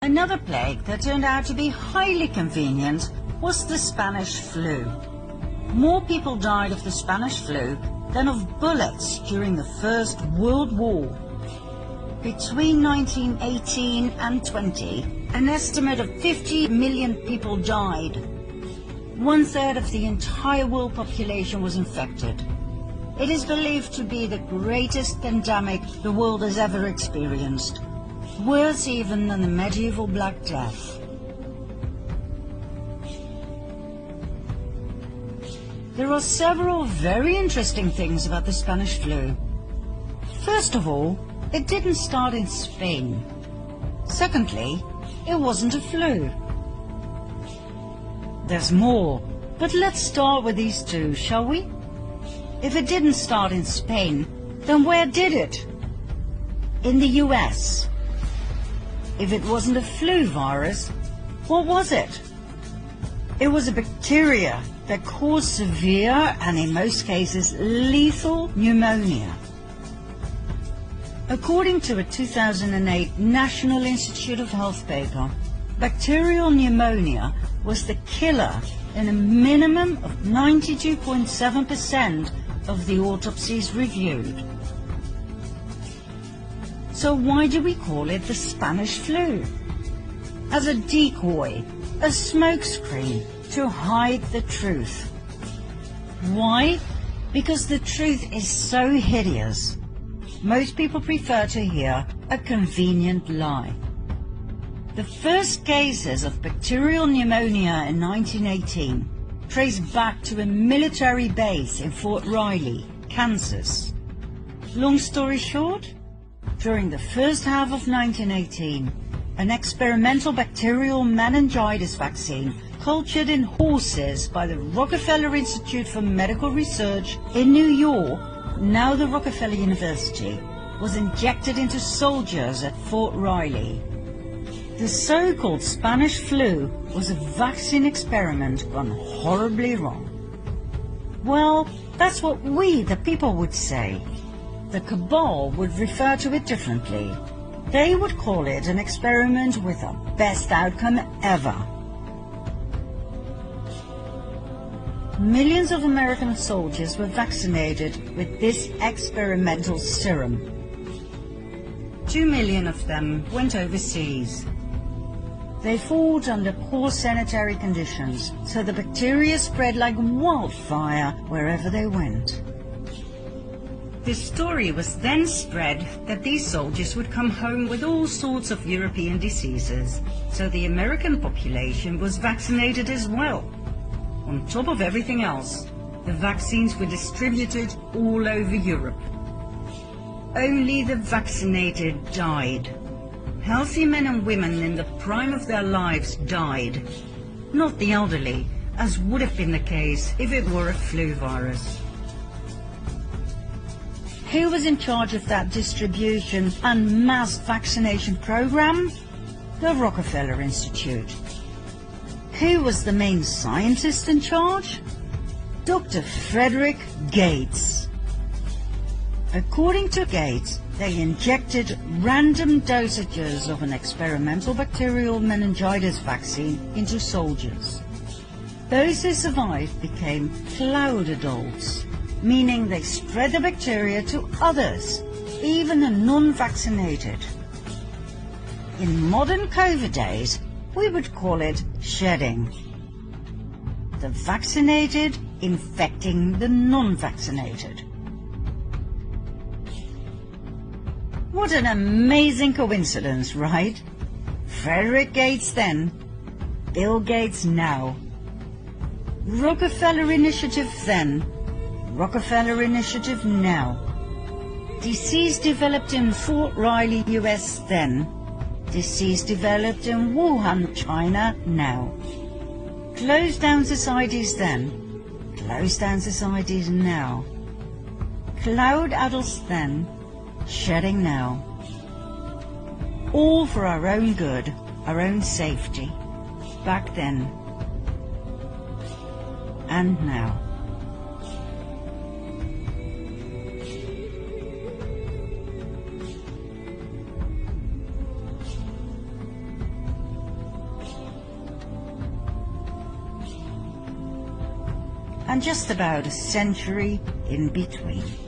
Another plague that turned out to be highly convenient was the Spanish flu. More people died of the Spanish flu than of bullets during the First World War. Between 1918 and 20, an estimate of 50 million people died. 1/3 of the entire world population was infected. It is believed to be the greatest pandemic the world has ever experienced, worse even than the medieval Black Death. There are several very interesting things about the Spanish flu. First of all, it didn't start in Spain. Secondly, it wasn't a flu. There's more, but let's start with these two, shall we? If it didn't start in Spain, then where did it? In the US. If it wasn't a flu virus, what was it? It was a bacteria that caused severe and in most cases lethal pneumonia. According to a 2008 National Institute of Health paper, bacterial pneumonia was the killer in a minimum of 92.7% of the autopsies reviewed. So why do we call it the Spanish flu? As a decoy, a smokescreen to hide the truth. Why? Because the truth is so hideous. Most people prefer to hear a convenient lie. The first cases of bacterial pneumonia in 1918 trace back to a military base in Fort Riley, Kansas. Long story short, during the first half of 1918, an experimental bacterial meningitis vaccine cultured in horses by the Rockefeller Institute for Medical Research in New York, now the Rockefeller University, was injected into soldiers at Fort Riley. The so-called Spanish flu was a vaccine experiment gone horribly wrong. Well, that's what we, the people, would say. The cabal would refer to it differently. They would call it an experiment with the best outcome ever. Millions of American soldiers were vaccinated with this experimental serum. 2 million of them went overseas. They fought under poor sanitary conditions, so the bacteria spread like wildfire wherever they went. The story was then spread that these soldiers would come home with all sorts of European diseases, so the American population was vaccinated as well. On top of everything else, the vaccines were distributed all over Europe. Only the vaccinated died. Healthy men and women in the prime of their lives died, not the elderly, as would have been the case if it were a flu virus. Who was in charge of that distribution and mass vaccination program? The Rockefeller Institute. Who was the main scientist in charge? Dr. Frederick Gates. According to Gates, they injected random dosages of an experimental bacterial meningitis vaccine into soldiers. Those who survived became cloud adults, meaning they spread the bacteria to others, even the non-vaccinated. In modern COVID days, we would call it shedding. The vaccinated infecting the non-vaccinated. What an amazing coincidence, right? Frederick Gates then, Bill Gates now. Rockefeller Initiative then, Rockefeller Initiative now. Disease developed in Fort Riley, US then. Disease developed in Wuhan, China now. Closed down societies then. Closed down societies now. Cloud adults then. Shedding now. All for our own good, our own safety. Back then. And now. and just about a century in between.